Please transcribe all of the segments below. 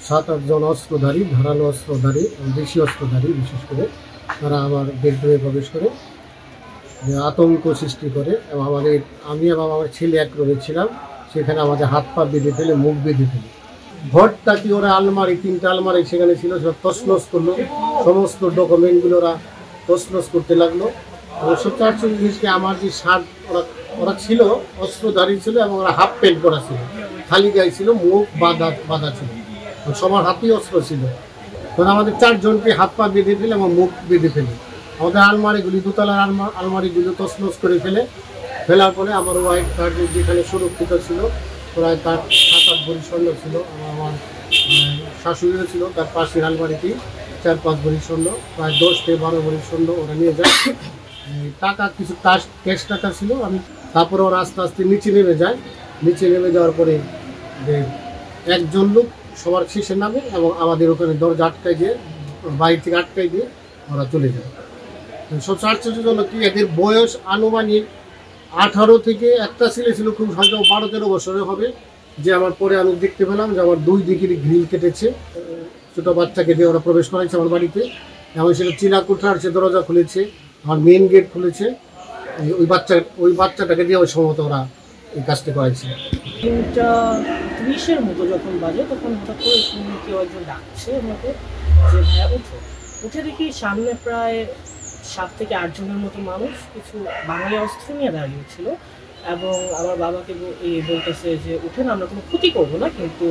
7-8 জন অস্ত্রধারী, ধারালো অস্ত্রধারী, দেশি অস্ত্রধারী বিশেষ করে তারা আমার বেডরুমে প্রবেশ করে আতঙ্ক সৃষ্টি করে এবং আমি এবং আমার ছেলে এক রুমে ছিলাম। সেখানে আমাদের হাত পা বেঁধে ফেলে, মুখ বেঁধে ফেলে ঘরটা কি ওরা আলমারি, 3টা আলমারি সেখানে ছিল, সব তছনছ করলো। সমস্ত ডকুমেন্টগুলো ওরা তছনছ করতে লাগলো। সবচেয়ে আশ্চর্য জিনিসকে আমার যে শার্ট ওরা ছিল অস্ত্রধারী ছিল এবং ওরা হাফ প্যান্ট পরা ছিল, খালি গায়ে ছিল, মুখ বাঁধা ছিল, সবার হাতেই অস্ত্র ছিল। তখন আমাদের 4 জনকে হাত পা বেঁধে ফেলে এবং মুখ বেঁধে ফেলে আমাদের আলমারিগুলি, দোতলার আলমারিগুলো তছনছ করে ফেলার পরে আমার ওয়াইফ তার যেখানে সুরক্ষিত ছিল প্রায় তার 7-8 ভরি স্বর্ণ ছিল, আমার শাশুড়িও ছিল তার পাশের আলমারিতেই 4-5 ভরি স্বর্ণ, প্রায় 10 থেকে 12 ভরি স্বর্ণ ওরা নিয়ে যায়। টাকা কিছু ক্যাশ টাকা ছিল। তারপরে ওরা আস্তে আস্তে নিচে নেমে যায়। নিচে নেমে যাওয়ার পরে একজন লোক সবার শেষে নামে এবং আমাদের ওখানে দরজা আটকাই দিয়ে, বাইরে থেকে আটকাই দিয়ে ওরা চলে যায়। সবচেয়ে আশ্চর্যজনক কি, এদের বয়স আনুমানিক 18 থেকে, একটা ছেলে ছিল খুব হয়তো 12-13 বছরের হবে, যে আমার পরে আমি দেখতে পেলাম যে আমার 2 দিকের গ্রিল কেটেছে, ছোটো বাচ্চাকে দিয়ে ওরা প্রবেশ করাইছে আমার বাড়িতে এবং সেটা চিনাকুঠার সে দরজা খুলেছে, আমার মেন গেট খুলেছে। ওই বাচ্চাটাকে দিয়ে ওই সম্ভবত ওরা এই কাজটা করাইছে। 3:30 মতো যখন বাজে তখন হঠাৎ করে শুনি কেউ একজন ডাকছে আমাকে যে ভাইয়া উঠো। উঠে দেখি সামনে প্রায় 7 থেকে 8 জনের মতো মানুষ কিছু বাঙালি অস্ত্র নিয়ে দাঁড়িয়েছিল এবং আমার বাবাকে বলতেছে যে উঠেন, আমরা কোনো ক্ষতি করবো না, কিন্তু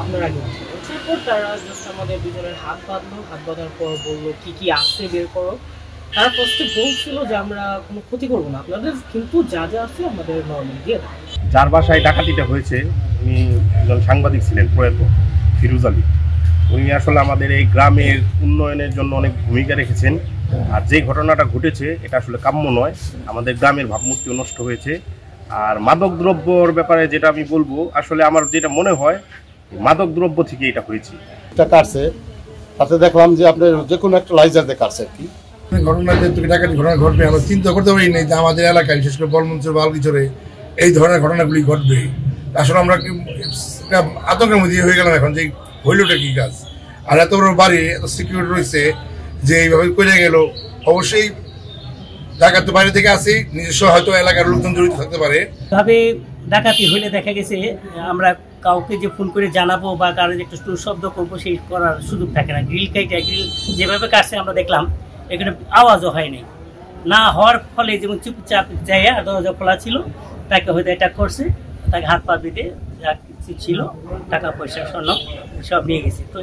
আপনার আগে উঠে। ওঠার পর তারা জাস্ট আমাদের দুজনের হাত বাঁধলো। হাত বাঁধার পর বললো কি আছে বের করো। তারা ফার্স্টে বলছিল যে আমরা কোনো ক্ষতি করবো না আপনাদের, কিন্তু যা আছে আমাদের নর্মাল দিয়ে দেয়। যার বাসায় ডাকাতিটা হয়েছে উনি একজন সাংবাদিক ছিলেন, প্রয়াত ফিরোজ আলী। উনি আসলে আমাদের এই গ্রামের উন্নয়নের জন্য অনেক ভূমিকা রেখেছেন। আর যে ঘটনাটা ঘটেছে এটা আসলে কাম্য নয়, আমাদের গ্রামের ভাবমূর্তিও নষ্ট হয়েছে। আর মাদক দ্রব্যর ব্যাপারে যেটা আমি বলবো, আসলে আমার যেটা মনে হয় মাদক দ্রব্য থেকে এটা হয়েছে। এটা কাটছে, তাতে দেখলাম যে আপনার যে কোনো একটা লাইজার দিয়ে কাটছে আর কি। ঘটনা যেহেতু ডাকাতি ঘটনা ঘটবে, আমরা চিন্তা করতে পারি নাই যে আমাদের এলাকায় বিশেষ করে বলমঞ্চের বালগিচরে এই ধরনের ঘটনাগুলি ঘটবে। আসলে আমরা আতঙ্কের মধ্যে হয়ে গেলাম এখন যে হইলটা কি কাজ। আর এত বড় বাড়ি, এত সিকিউরিটি রয়েছে যে এইভাবে করে গেল, অবশ্যই ঢাকা তো বাইরে থেকে আসি, নিজস্ব হয়তো এলাকার লোকজন জড়িত থাকতে পারে। ভাবে ডাকাতি হইলে দেখা গেছে আমরা কাউকে যে ফোন করে জানাবো বা কারো একটু শব্দ করবো সেই করার সুযোগ থাকে না। গ্রিল যেভাবে কাটছে আমরা দেখলাম এখানে আওয়াজও হয়নি, না হওয়ার ফলে যেমন চুপচাপ জায়গা দরজা খোলা ছিল, তাকে হয়তো অ্যাটাক করছে, তাকে হাত পা বেঁধে যা কিছু ছিল টাকা পয়সা স্বর্ণ সব নিয়ে গেছে। তো